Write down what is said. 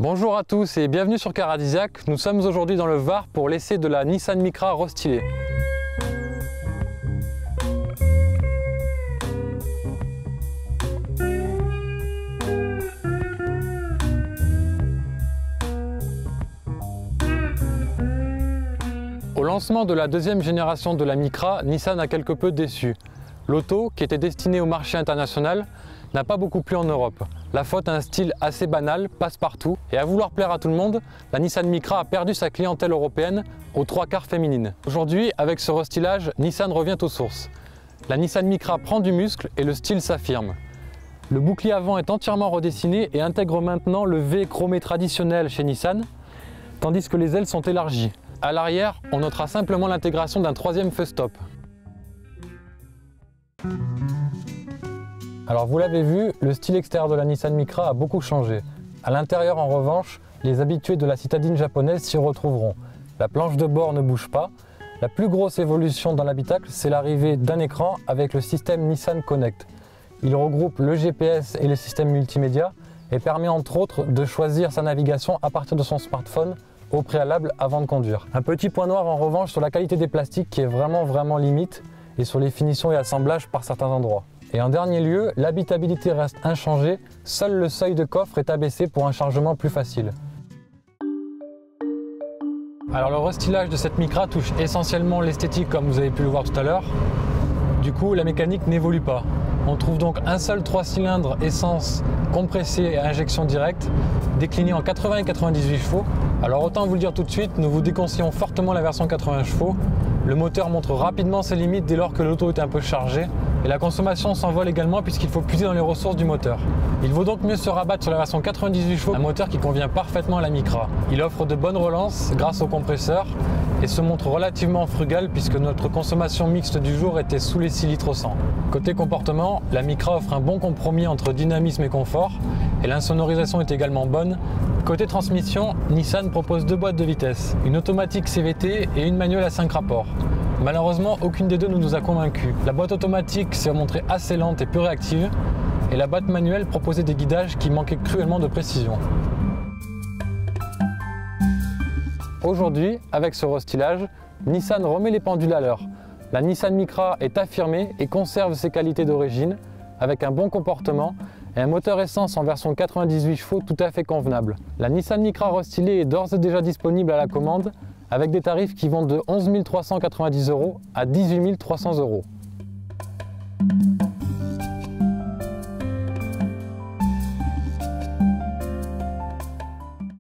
Bonjour à tous et bienvenue sur Caradisiac. Nous sommes aujourd'hui dans le Var pour l'essai de la Nissan Micra restylée. Au lancement de la deuxième génération de la Micra, Nissan a quelque peu déçu. L'auto, qui était destinée au marché international, n'a pas beaucoup plu en Europe. La faute à un style assez banal, passe-partout, et à vouloir plaire à tout le monde, la Nissan Micra a perdu sa clientèle européenne aux 3/4 féminine. Aujourd'hui, avec ce restylage, Nissan revient aux sources. La Nissan Micra prend du muscle et le style s'affirme. Le bouclier avant est entièrement redessiné et intègre maintenant le V chromé traditionnel chez Nissan, tandis que les ailes sont élargies. À l'arrière, on notera simplement l'intégration d'un troisième feu stop. Alors vous l'avez vu, le style extérieur de la Nissan Micra a beaucoup changé. À l'intérieur en revanche, les habitués de la citadine japonaise s'y retrouveront. La planche de bord ne bouge pas. La plus grosse évolution dans l'habitacle, c'est l'arrivée d'un écran avec le système Nissan Connect. Il regroupe le GPS et le système multimédia et permet entre autres de choisir sa navigation à partir de son smartphone au préalable avant de conduire. Un petit point noir en revanche sur la qualité des plastiques qui est vraiment limite et sur les finitions et assemblages par certains endroits. Et en dernier lieu, l'habitabilité reste inchangée, seul le seuil de coffre est abaissé pour un chargement plus facile. Alors le restylage de cette Micra touche essentiellement l'esthétique comme vous avez pu le voir tout à l'heure. Du coup, la mécanique n'évolue pas. On trouve donc un seul 3 cylindres essence compressé et injection directe, décliné en 80 et 98 chevaux. Alors autant vous le dire tout de suite, nous vous déconseillons fortement la version 80 chevaux. Le moteur montre rapidement ses limites dès lors que l'auto est un peu chargée et la consommation s'envole également puisqu'il faut puiser dans les ressources du moteur. Il vaut donc mieux se rabattre sur la version 98 chevaux, un moteur qui convient parfaitement à la Micra. Il offre de bonnes relances grâce au compresseur et se montre relativement frugal puisque notre consommation mixte du jour était sous les 6 litres au 100. Côté comportement, la Micra offre un bon compromis entre dynamisme et confort et l'insonorisation est également bonne. Côté transmission, Nissan propose 2 boîtes de vitesse, une automatique CVT et une manuelle à 5 rapports. Malheureusement, aucune des deux ne nous a convaincus. La boîte automatique s'est montrée assez lente et peu réactive et la boîte manuelle proposait des guidages qui manquaient cruellement de précision. Aujourd'hui, avec ce restylage, Nissan remet les pendules à l'heure. La Nissan Micra est affirmée et conserve ses qualités d'origine avec un bon comportement et un moteur essence en version 98 chevaux tout à fait convenable. La Nissan Micra restylée est d'ores et déjà disponible à la commande avec des tarifs qui vont de 11 390 € à 18 300 €.